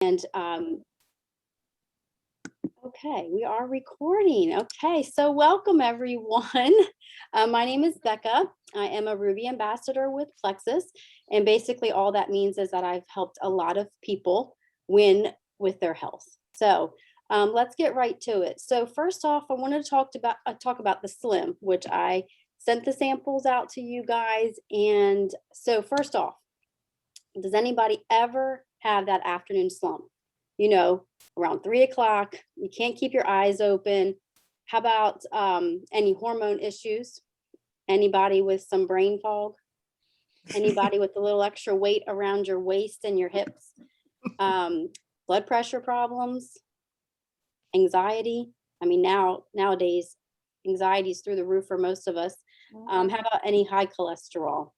And okay, we are recording. Okay, so welcome everyone. My name is Becca. I am a Ruby ambassador with Plexus, and basically all that means is that I've helped a lot of people win with their health. So let's get right to it. So first off, I wanted to talk about the Slim, which I sent the samples out to you guys. And so first off, does anybody ever have that afternoon slump? You know, around 3 o'clock, you can't keep your eyes open. How about any hormone issues? Anybody with some brain fog? Anybody with a little extra weight around your waist and your hips? Blood pressure problems? Anxiety? I mean, nowadays, anxiety is through the roof for most of us. How about any high cholesterol?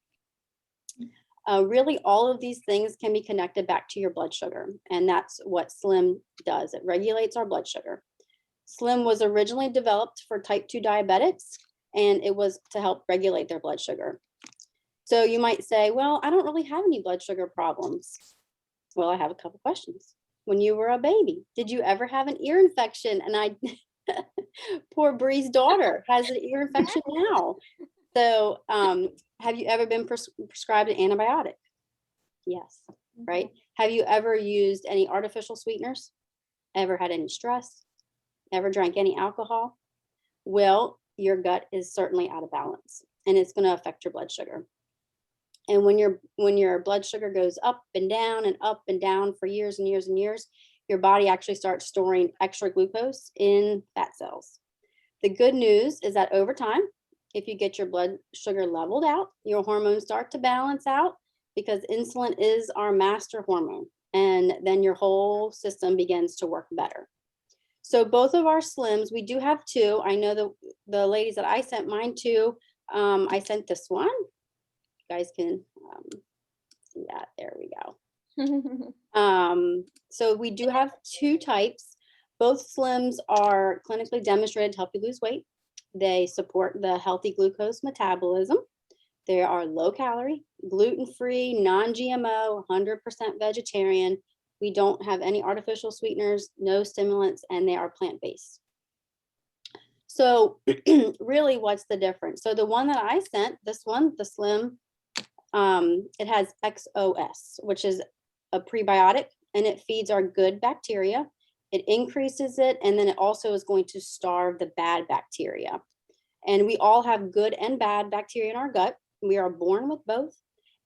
Really, all of these things can be connected back to your blood sugar, and that's what Slim does. It regulates our blood sugar. Slim was originally developed for type 2 diabetics, and it was to help regulate their blood sugar. So you might say, well, I don't really have any blood sugar problems. Well, I have a couple questions. When you were a baby, did you ever have an ear infection? And poor Bree's daughter has an ear infection now. So have you ever been prescribed an antibiotic? Yes, right? Have you ever used any artificial sweeteners? Ever had any stress? Ever drank any alcohol? Well, your gut is certainly out of balance, and it's going to affect your blood sugar. And when your blood sugar goes up and down for years and years and years, your body actually starts storing extra glucose in fat cells. The good news is that over time, if you get your blood sugar leveled out, your hormones start to balance out, because insulin is our master hormone, and then your whole system begins to work better. So both of our Slims, we do have two. I know the ladies that I sent mine to, I sent this one. You guys can see that. There we go. So we do have two types. Both Slims are clinically demonstrated to help you lose weight. They support the healthy glucose metabolism. They are low calorie, gluten-free, non-GMO, 100% vegetarian. We don't have any artificial sweeteners, no stimulants, and they are plant-based. So really, what's the difference? So the one that I sent, this one, the Slim, it has XOS, which is a prebiotic, and it feeds our good bacteria. It increases it, and then it also is going to starve the bad bacteria. And we all have good and bad bacteria in our gut. We are born with both.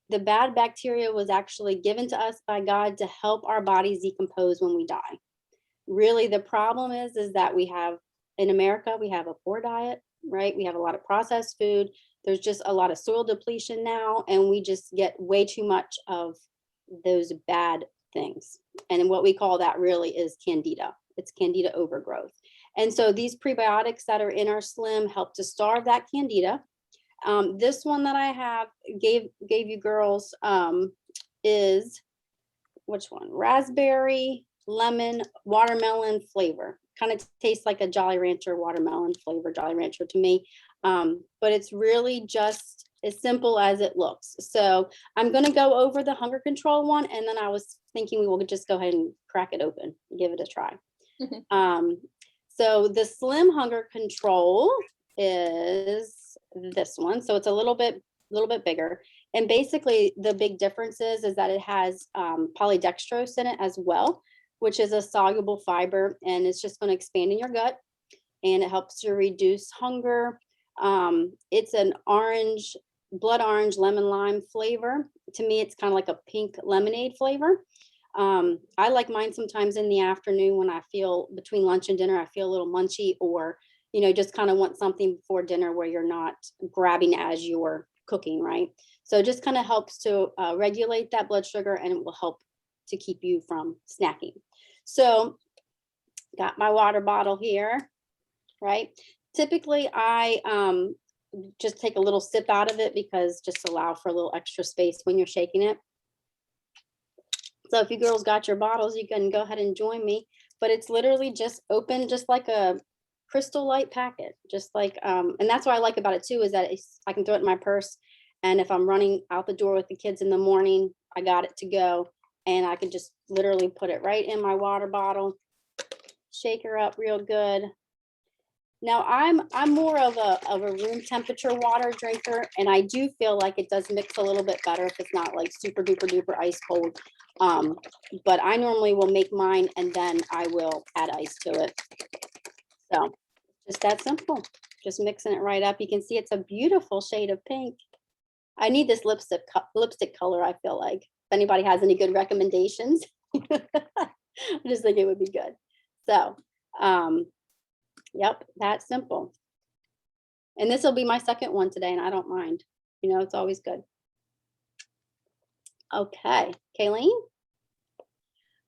The bad bacteria was actually given to us by God to help our bodies decompose when we die. Really, the problem is that in America, we have a poor diet, right? We have a lot of processed food. There's just a lot of soil depletion now, and we just get way too much of those bad things. And what we call that really is candida. It's candida overgrowth. And so these prebiotics that are in our Slim help to starve that candida. This one that I have gave you girls is, which one? Raspberry, lemon, watermelon flavor. Kind of tastes like a Jolly Rancher watermelon flavor, Jolly Rancher to me. But it's really just as simple as it looks. So I'm going to go over the hunger control one, and then I was thinking we will just go ahead and crack it open, give it a try. So the Slim hunger control is this one. So it's a little bit bigger. And basically the big difference is that it has polydextrose in it as well, which is a soluble fiber, and it's just going to expand in your gut, and it helps to reduce hunger. It's an blood orange lemon lime flavor. To me, it's kind of like a pink lemonade flavor. I like mine sometimes in the afternoon when I feel between lunch and dinner, I feel a little munchy, or, just kind of want something before dinner where you're not grabbing as you're cooking, right? So it just kind of helps to regulate that blood sugar, and it will help to keep you from snacking. So got my water bottle here, right? Typically I just take a little sip out of it, because just allow for a little extra space when you're shaking it. So if you girls got your bottles, you can go ahead and join me, but it's literally just open, just like a crystal light packet, just like, and that's what I like about it too, is that I can throw it in my purse. And if I'm running out the door with the kids in the morning, I got it to go. and I can just literally put it right in my water bottle, shake her up real good. Now I'm more of a room temperature water drinker, and I do feel like it does mix a little bit better if it's not like super duper duper ice cold. But I normally will make mine and then I will add ice to it. So just that simple. Just mixing it right up. You can see it's a beautiful shade of pink. I need this lipstick color, I feel like. If anybody has any good recommendations, I just think it would be good. So, yep, that's simple. And this will be my second one today, and I don't mind. You know, it's always good. Okay, Kayleen?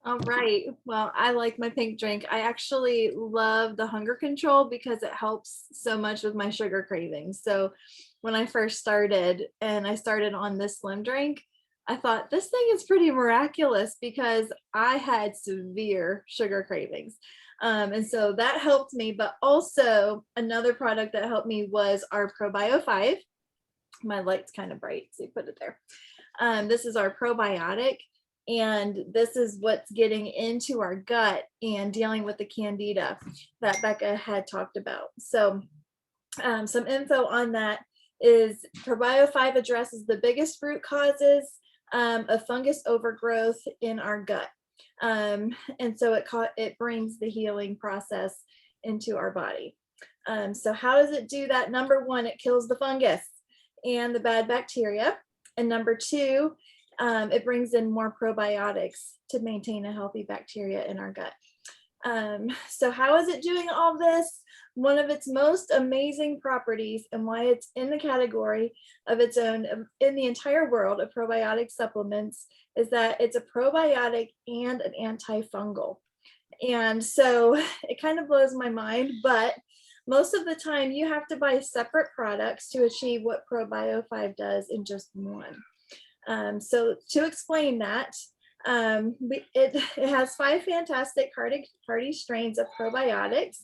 All right. Well, I like my pink drink. I actually love the hunger control because it helps so much with my sugar cravings. So when I first started and I started on this slim drink, I thought this thing is pretty miraculous because I had severe sugar cravings. And so that helped me. But also another product that helped me was our Probio 5. My light's kind of bright, so you put it there. This is our probiotic. And this is what's getting into our gut and dealing with the candida that Becca had talked about. So some info on that is Probio 5 addresses the biggest root causes of fungus overgrowth in our gut. And so it brings the healing process into our body. So how does it do that? Number one, it kills the fungus and the bad bacteria. And number two, it brings in more probiotics to maintain a healthy bacteria in our gut. So how is it doing all this? One of its most amazing properties and why it's in the category of its own in the entire world of probiotic supplements is that it's a probiotic and an antifungal. And so it kind of blows my mind, but most of the time you have to buy separate products to achieve what Probio 5 does in just one. So to explain that, it has 5 fantastic hardy strains of probiotics.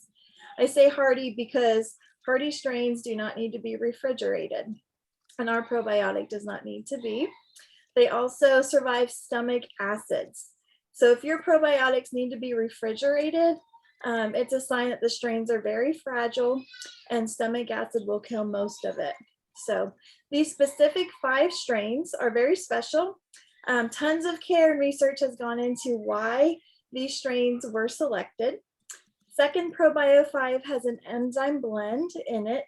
I say hardy because hardy strains do not need to be refrigerated, and our probiotic does not need to be. They also survive stomach acids. So if your probiotics need to be refrigerated, it's a sign that the strains are very fragile and stomach acid will kill most of it. So these specific 5 strains are very special. Tons of care and research has gone into why these strains were selected. Second, Probio 5 has an enzyme blend in it,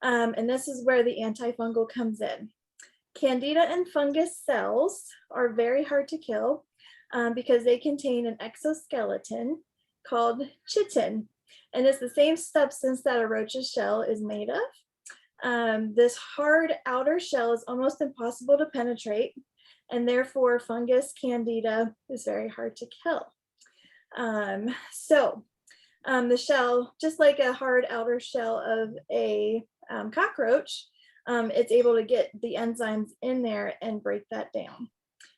and this is where the antifungal comes in. Candida and fungus cells are very hard to kill because they contain an exoskeleton called chitin, and it's the same substance that a roach's shell is made of. This hard outer shell is almost impossible to penetrate, and therefore fungus candida is very hard to kill. The shell, just like a hard outer shell of a cockroach, it's able to get the enzymes in there and break that down.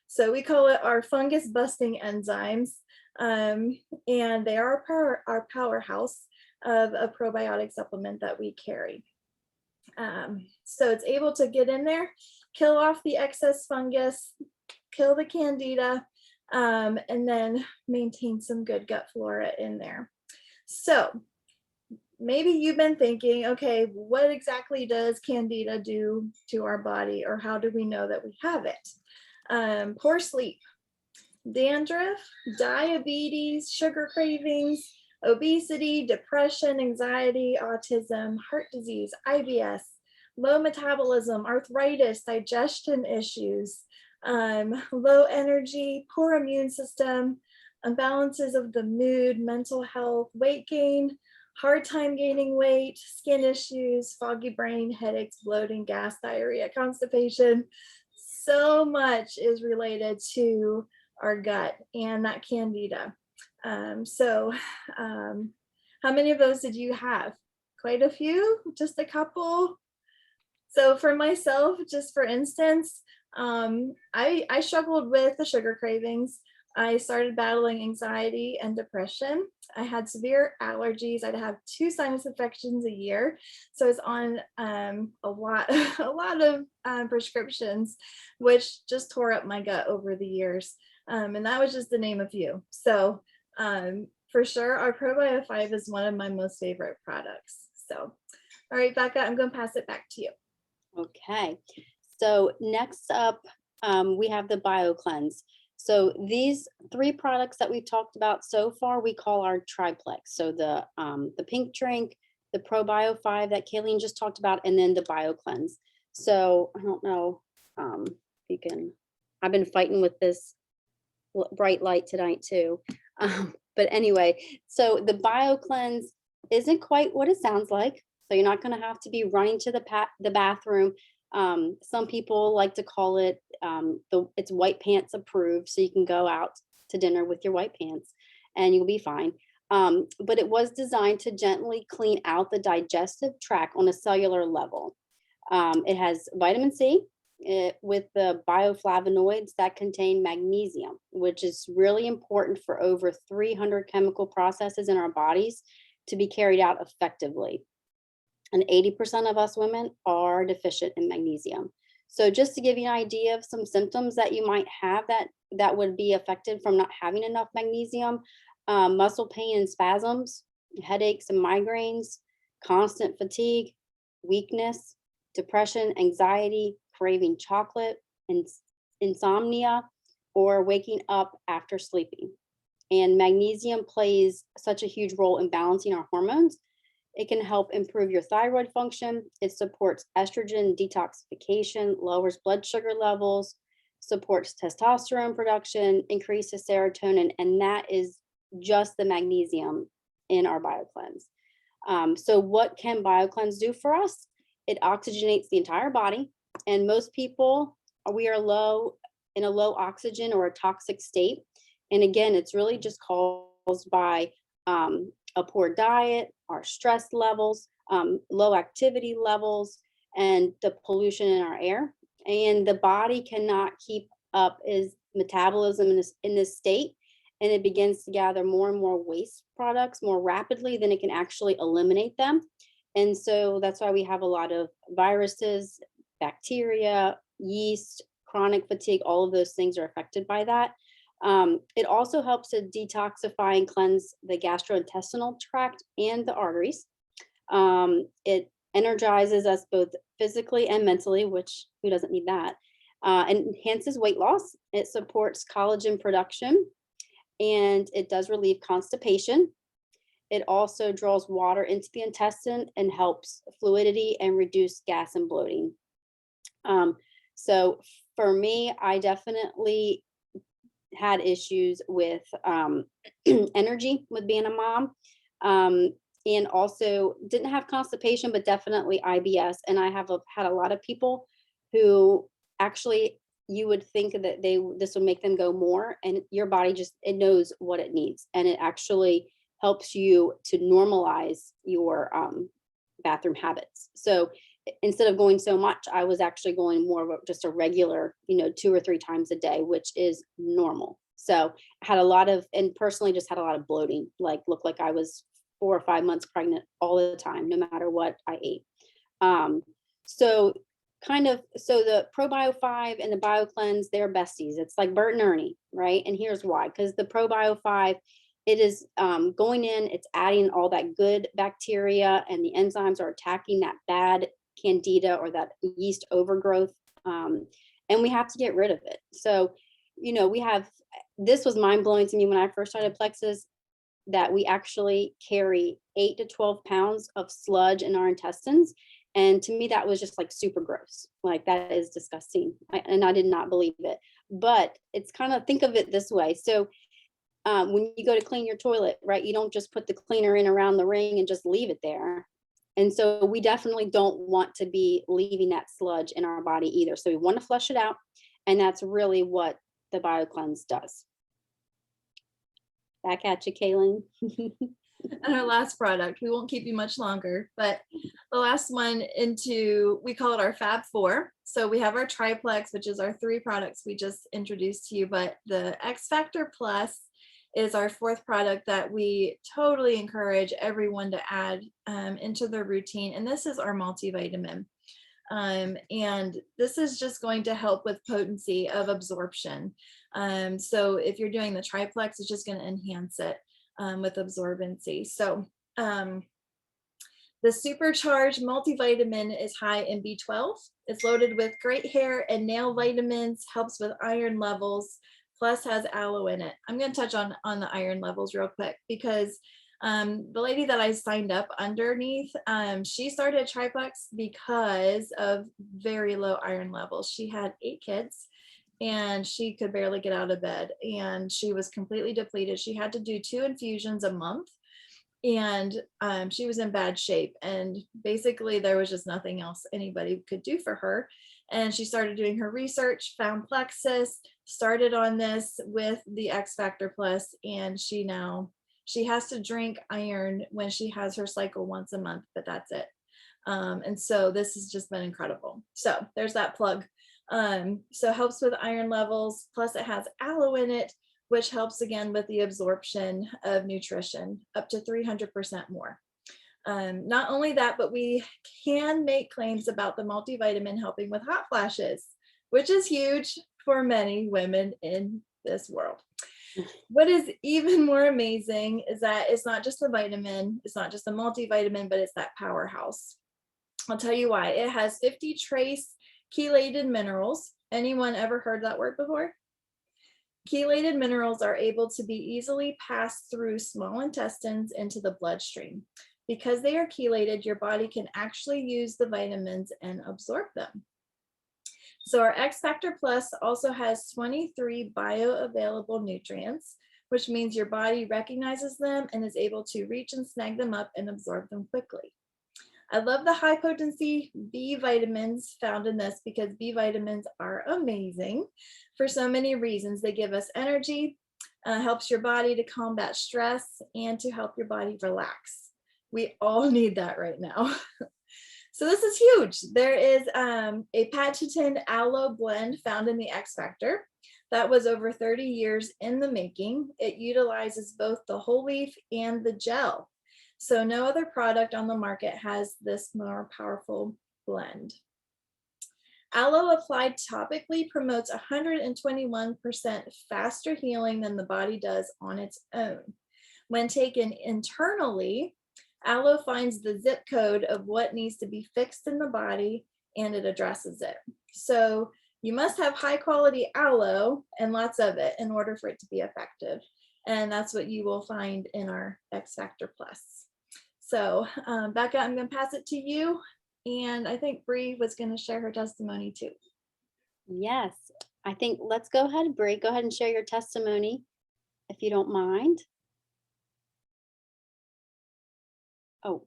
So we call it our fungus busting enzymes, and they are our powerhouse of a probiotic supplement that we carry. So it's able to get in there, kill off the excess fungus, kill the candida, and then maintain some good gut flora in there. So maybe you've been thinking, okay, what exactly does candida do to our body, or how do we know that we have it? Poor sleep, dandruff, diabetes, sugar cravings, obesity, depression, anxiety, autism, heart disease, IBS, low metabolism, arthritis, digestion issues, low energy, poor immune system, imbalances of the mood, mental health, weight gain, hard time gaining weight, skin issues, foggy brain, headaches, bloating, gas, diarrhea, constipation. So much is related to our gut and that candida. How many of those did you have? Quite a few? Just a couple? So for myself, just for instance, I struggled with the sugar cravings. I started battling anxiety and depression. I had severe allergies. I'd have 2 sinus infections a year. So I was on a lot of prescriptions, which just tore up my gut over the years. And that was just to name a few. So for sure, our Probio 5 is one of my most favorite products. So, all right, Becca, I'm going to pass it back to you. Okay, so next up, we have the BioCleanse. So these three products that we've talked about so far, we call our triplex. So the pink drink, the ProBio 5 that Kayleen just talked about, and then the BioCleanse. So I don't know if you can, I've been fighting with this bright light tonight too. But anyway, so the BioCleanse isn't quite what it sounds like. So you're not going to have to be running to the bathroom. Some people like to call it it's white pants approved, so you can go out to dinner with your white pants and you'll be fine. But it was designed to gently clean out the digestive tract on a cellular level. It has vitamin C, with the bioflavonoids that contain magnesium, which is really important for over 300 chemical processes in our bodies to be carried out effectively. And 80% of us women are deficient in magnesium. So just to give you an idea of some symptoms that you might have that would be affected from not having enough magnesium: muscle pain and spasms, headaches and migraines, constant fatigue, weakness, depression, anxiety, craving chocolate, and insomnia, or waking up after sleeping. And magnesium plays such a huge role in balancing our hormones. It can help improve your thyroid function. It supports estrogen detoxification, lowers blood sugar levels, supports testosterone production, increases serotonin, and that is just the magnesium in our BioCleanse. So what can BioCleanse do for us? It oxygenates the entire body, and most people, we are in a low oxygen or a toxic state. And again, it's really just caused by a poor diet, our stress levels, low activity levels, and the pollution in our air. And the body cannot keep up its metabolism in this state, and it begins to gather more and more waste products more rapidly than it can actually eliminate them. And so that's why we have a lot of viruses, bacteria, yeast, chronic fatigue. All of those things are affected by that. It also helps to detoxify and cleanse the gastrointestinal tract and the arteries. It energizes us both physically and mentally, which who doesn't need that? Enhances weight loss. It supports collagen production, and it does relieve constipation. It also draws water into the intestine and helps fluidity and reduce gas and bloating. So for me, I definitely had issues with energy with being a mom, and also didn't have constipation, but definitely IBS. And I have had a lot of people who actually, you would think that this would make them go more, and your body just, it knows what it needs, and it actually helps you to normalize your bathroom habits. So instead of going so much, I was actually going more of just a regular, 2 or 3 times a day, which is normal. So I had a lot of, and personally just had a lot of bloating, like looked like I was 4 or 5 months pregnant all the time, no matter what I ate. So so the ProBio 5 and the BioCleanse, they're besties. It's like Bert and Ernie, right? And here's why: because the ProBio 5, it is going in, it's adding all that good bacteria, and the enzymes are attacking that bad candida or that yeast overgrowth, and we have to get rid of it. So this was mind-blowing to me when I first started Plexus, that we actually carry 8 to 12 pounds of sludge in our intestines. And to me, that was just like super gross. Like, that is disgusting. And I did not believe it. But it's kind of, think of it this way. So when you go to clean your toilet, right, you don't just put the cleaner in around the ring and just leave it there. And so we definitely don't want to be leaving that sludge in our body either. So we want to flush it out. And that's really what the BioCleanse does. Back at you, Kayleen. And our last product, we won't keep you much longer, but the last one we call it our Fab Four. So we have our triplex, which is our 3 products we just introduced to you, but the X Factor Plus is our 4th product that we totally encourage everyone to add into their routine. And this is our multivitamin. And this is just going to help with potency of absorption. So if you're doing the triplex, it's just going to enhance it with absorbency. So the supercharged multivitamin is high in B12. It's loaded with great hair and nail vitamins, helps with iron levels, plus has aloe in it. I'm going to touch on the iron levels real quick because the lady that I signed up underneath, she started triplex because of very low iron levels. She had 8 kids and she could barely get out of bed and she was completely depleted. She had to do 2 infusions a month and she was in bad shape, and basically there was just nothing else anybody could do for her. And she started doing her research, found plexus, started on this with the X Factor Plus, and she has to drink iron when she has her cycle once a month, but that's it. And so this has just been incredible. So there's that plug. So helps with iron levels, plus it has aloe in it, which helps again with the absorption of nutrition up to 300% more. Not only that, but we can make claims about the multivitamin helping with hot flashes, which is huge for many women in this world. What is even more amazing is that it's not just the vitamin, it's not just a multivitamin, but it's that powerhouse. I'll tell you why. It has 50 trace chelated minerals. Anyone ever heard that word before? Chelated minerals are able to be easily passed through small intestines into the bloodstream. Because they are chelated, your body can actually use the vitamins and absorb them. So our X Factor Plus also has 23 bioavailable nutrients, which means your body recognizes them and is able to reach and snag them up and absorb them quickly. I love the high potency B vitamins found in this because B vitamins are amazing for so many reasons. They give us energy, helps your body to combat stress, and to help your body relax. We all need that right now. So this is huge. There is a patented aloe blend found in the X Factor that was over 30 years in the making. It utilizes both the whole leaf and the gel. So no other product on the market has this more powerful blend. Aloe applied topically promotes 121% faster healing than the body does on its own. When taken internally, aloe finds the zip code of what needs to be fixed in the body and it addresses it. So you must have high quality aloe and lots of it in order for it to be effective. And that's what you will find in our X Factor Plus. So Becca, I'm going to pass it to you. And I think Bree was going to share her testimony too. Yes, I think let's go ahead, Bree. Go ahead and share your testimony if you don't mind. Oh.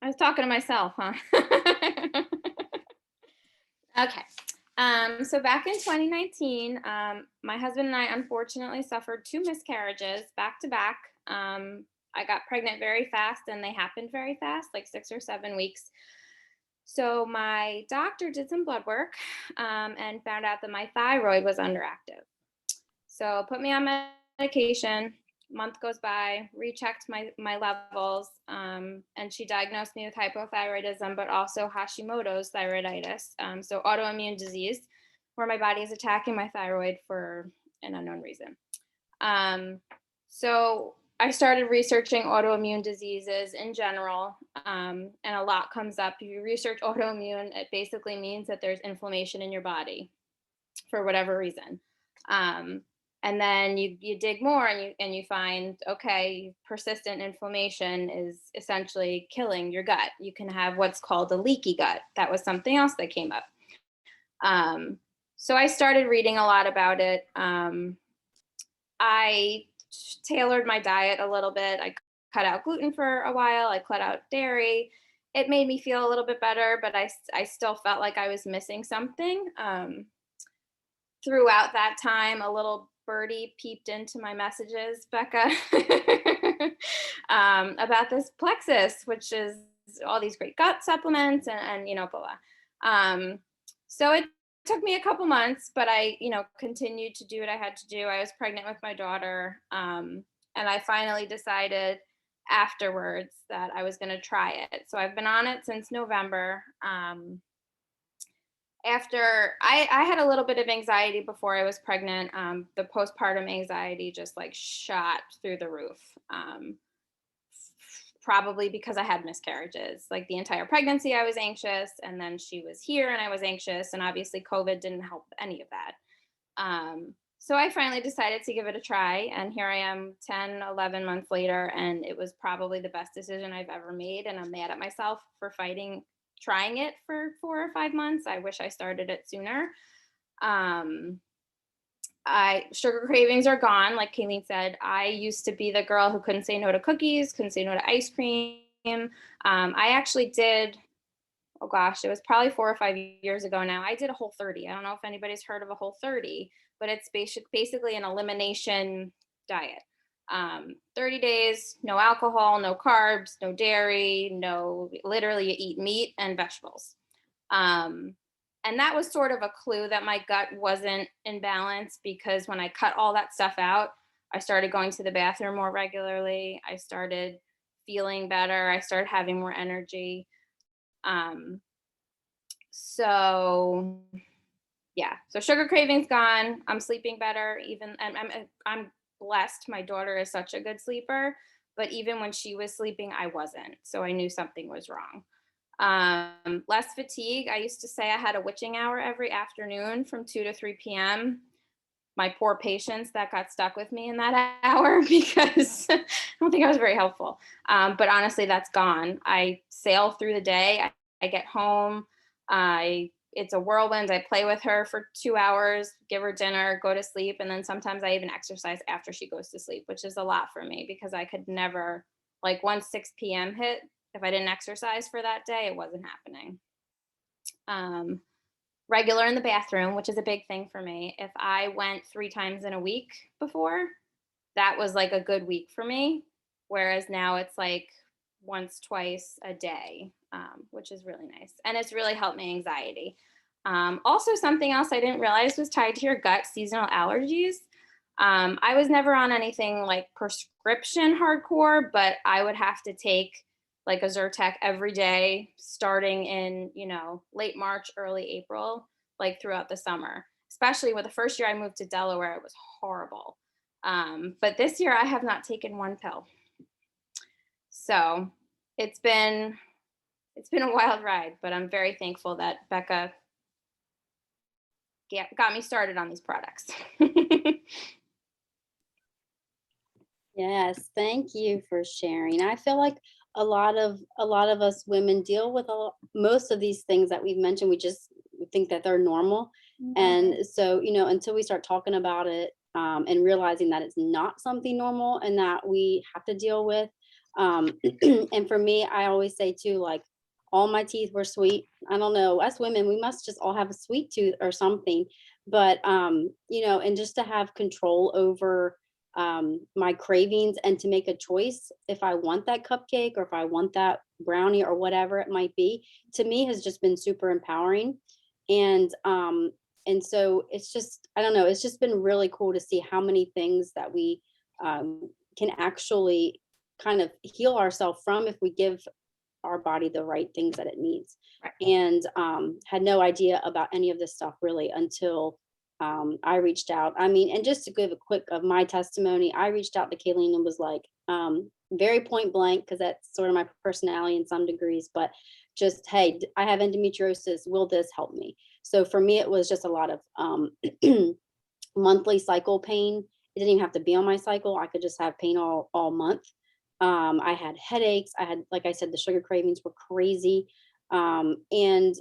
I was talking to myself, huh? Okay. So back in 2019, my husband and I unfortunately suffered 2 miscarriages back to back. I got pregnant very fast and they happened very fast, like 6 or 7 weeks. So my doctor did some blood work and found out that my thyroid was underactive. So put me on medication. Month goes by, rechecked my levels, and she diagnosed me with hypothyroidism, but also Hashimoto's thyroiditis, so autoimmune disease, where my body is attacking my thyroid for an unknown reason. So I started researching autoimmune diseases in general, and a lot comes up. If you research autoimmune, it basically means that there's inflammation in your body for whatever reason. And then you dig more and you find, okay, persistent inflammation is essentially killing your gut. You can have what's called a leaky gut. That was something else that came up. So I started reading a lot about it. I tailored my diet a little bit. I cut out gluten for a while. I cut out dairy. It made me feel a little bit better, but I still felt like I was missing something. Throughout that time, a little birdie peeped into my messages, Becca, about this plexus, which is all these great gut supplements and blah, blah. So it took me a couple months, but I, continued to do what I had to do. I was pregnant with my daughter. And I finally decided afterwards that I was going to try it. So I've been on it since November. After I had a little bit of anxiety before I was pregnant. The postpartum anxiety just like shot through the roof. Probably because I had miscarriages. Like the entire pregnancy, I was anxious, and then she was here and I was anxious. And obviously, COVID didn't help any of that. So I finally decided to give it a try. And here I am 10, 11 months later. And it was probably the best decision I've ever made. And I'm mad at myself for trying it for 4 or 5 months. I wish I started it sooner. Sugar cravings are gone. Like Kayleen said, I used to be the girl who couldn't say no to cookies, couldn't say no to ice cream. I actually did, oh gosh, it was probably 4 or 5 years ago now. I did a Whole30. I don't know if anybody's heard of a Whole30, but it's basically an elimination diet. 30 days, no alcohol, no carbs, no dairy, literally you eat meat and vegetables. And that was sort of a clue that my gut wasn't in balance, because when I cut all that stuff out, I started going to the bathroom more regularly. I started feeling better. I started having more energy. So sugar cravings gone. I'm sleeping better. I'm blessed. My daughter is such a good sleeper, but even when she was sleeping, I wasn't. So I knew something was wrong. Less fatigue. I used to say I had a witching hour every afternoon from 2 to 3 p.m. My poor patients that got stuck with me in that hour, because I don't think I was very helpful. But honestly, that's gone. I sail through the day. I get home. It's a whirlwind. I play with her for 2 hours, give her dinner, go to sleep. And then sometimes I even exercise after she goes to sleep, which is a lot for me, because I could never, like once 6 p.m. hit, if I didn't exercise for that day, it wasn't happening. Regular in the bathroom, which is a big thing for me. If I went 3 times in a week before, that was like a good week for me. Whereas now it's like once, twice a day, which is really nice. And it's really helped my anxiety. Also, something else I didn't realize was tied to your gut: seasonal allergies. I was never on anything like prescription hardcore, but I would have to take like a Zyrtec every day, starting in, late March, early April, like throughout the summer. Especially with the first year I moved to Delaware, it was horrible. But this year I have not taken one pill. So it's been a wild ride, but I'm very thankful that Becca got me started on these products. Yes, thank you for sharing. I feel like a lot of us women deal with most of these things that we've mentioned. We just think that they're normal, and so until we start talking about it, and realizing that it's not something normal and that we have to deal with. And for me, I always say too, like, all my teeth were sweet. I don't know, us women, we must just all have a sweet tooth or something. But and just to have control over my cravings, and to make a choice if I want that cupcake or if I want that brownie or whatever it might be, to me has just been super empowering. And so it's just, I don't know, it's just been really cool to see how many things that we can actually kind of heal ourselves from if we give our body the right things that it needs. Right. And had no idea about any of this stuff really until I reached out. I mean, and just to give a quick of my testimony, I reached out to Kayleen and was like, very point blank, because that's sort of my personality in some degrees, but just, hey, I have endometriosis. Will this help me? So for me, it was just a lot of monthly cycle pain. It didn't even have to be on my cycle. I could just have pain all month. I had headaches. I had, like I said, the sugar cravings were crazy. And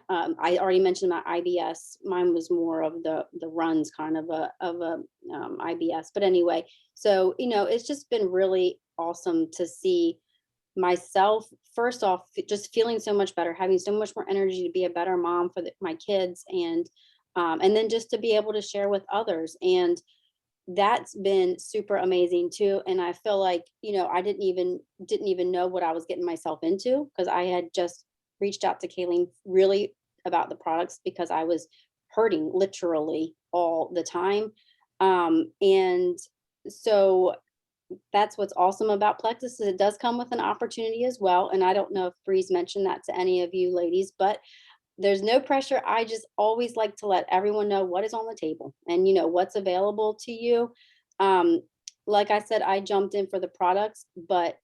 I already mentioned my IBS. Mine was more of the runs kind of a IBS. But anyway, so it's just been really awesome to see myself, first off, just feeling so much better, having so much more energy to be a better mom for my kids, and then just to be able to share with others. And that's been super amazing too. And I feel like I didn't even know what I was getting myself into, because I had just reached out to Kayleen really about the products because I was hurting literally all the time. And so that's what's awesome about Plexus, is it does come with an opportunity as well. And I don't know if Bree's mentioned that to any of you ladies, but there's no pressure. I just always like to let everyone know what is on the table and, what's available to you. Um, like I said, I jumped in for the products, but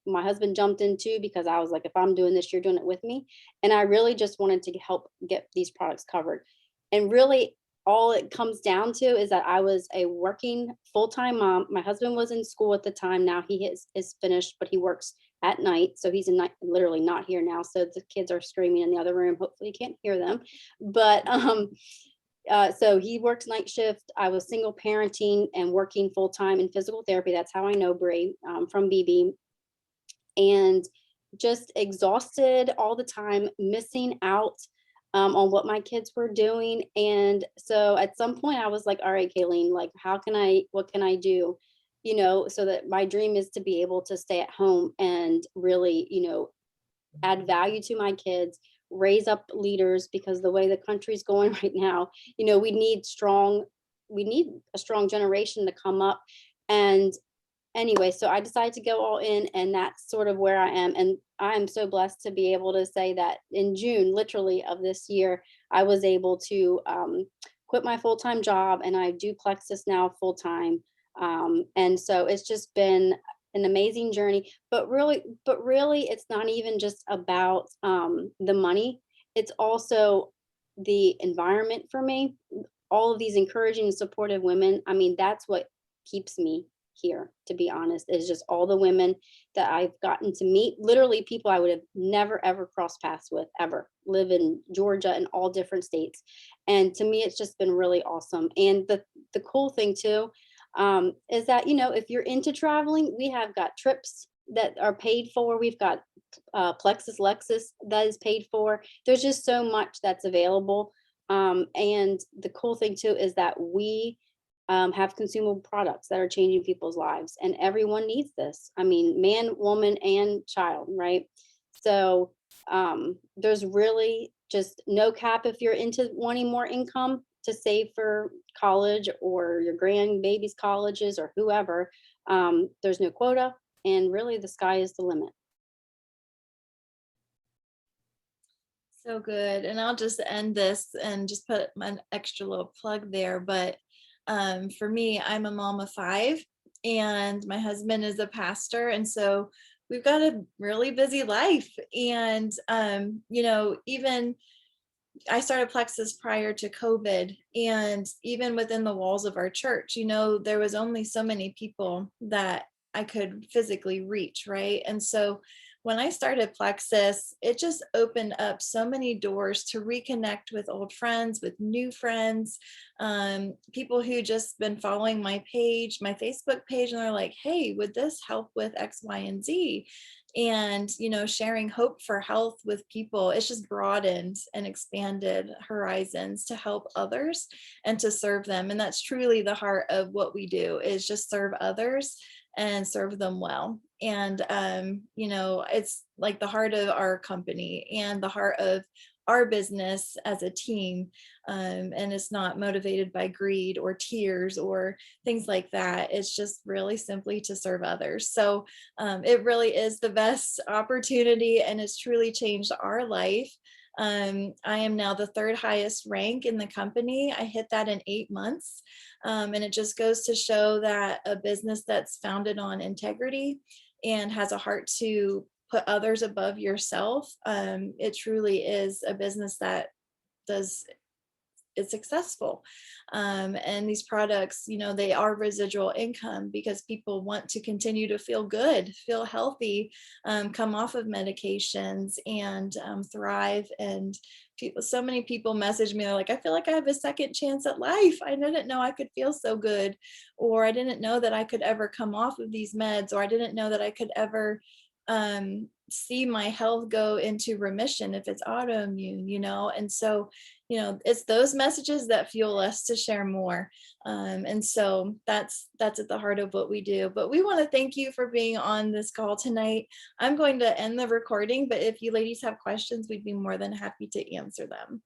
my husband jumped in too, because I was like, if I'm doing this, you're doing it with me. And I really just wanted to help get these products covered. And really, all it comes down to is that I was a working full-time mom. My husband was in school at the time. Now he is finished, but he works at night. So he's literally not here now. So the kids are screaming in the other room. Hopefully you can't hear them. But so he worked night shift. I was single parenting and working full-time in physical therapy. That's how I know Bree, from BB. And just exhausted all the time, missing out on what my kids were doing. And so at some point I was like, all right, Kayleen, like, what can I do? So that my dream is to be able to stay at home and really, add value to my kids, raise up leaders, because the way the country's going right now, we need a strong generation to come up. And anyway, so I decided to go all in, and that's sort of where I am. And I am so blessed to be able to say that in June, literally, of this year, I was able to quit my full-time job, and I do Plexus now full-time. And so it's just been an amazing journey. But really, it's not even just about the money. It's also the environment for me. All of these encouraging and supportive women. I mean, that's what keeps me here, to be honest, is just all the women that I've gotten to meet, literally people I would have never ever crossed paths with, ever, live in Georgia and all different states. And to me, it's just been really awesome. And the cool thing too, is that, if you're into traveling, we have got trips that are paid for. We've got Plexus Lexus that is paid for. There's just so much that's available. And the cool thing too is that we have consumable products that are changing people's lives, and everyone needs this. I mean, man, woman, and child, right? So there's really just no cap if you're into wanting more income to save for college or your grandbaby's colleges or whoever. There's no quota, and really the sky is the limit. So good. And I'll just end this and just put an extra little plug there. But for me, I'm a mom of 5, and my husband is a pastor. And so we've got a really busy life. And, even I started Plexus prior to COVID, and even within the walls of our church, there was only so many people that I could physically reach, right? And so when I started Plexus, it just opened up so many doors to reconnect with old friends, with new friends, people who just been following my page, my Facebook page, and they're like, hey, would this help with X, Y, and Z? And sharing hope for health with people, it's just broadened and expanded horizons to help others and to serve them. And that's truly the heart of what we do, is just serve others and serve them well. And it's like the heart of our company and the heart of our business as a team. And it's not motivated by greed or tears or things like that. It's just really simply to serve others. So it really is the best opportunity, and it's truly changed our life. I am now the 3rd highest rank in the company. I hit that in 8 months. And it just goes to show that a business that's founded on integrity and has a heart to put others above yourself, it truly is a business that is successful. And these products, they are residual income because people want to continue to feel good, feel healthy, come off of medications, and thrive. And so many people message me, they're like, I feel like I have a second chance at life. I didn't know I could feel so good, or I didn't know that I could ever come off of these meds, or I didn't know that I could ever see my health go into remission if it's autoimmune. And so it's those messages that fuel us to share more. And so that's at the heart of what we do. But we want to thank you for being on this call tonight. I'm going to end the recording, but if you ladies have questions, we'd be more than happy to answer them.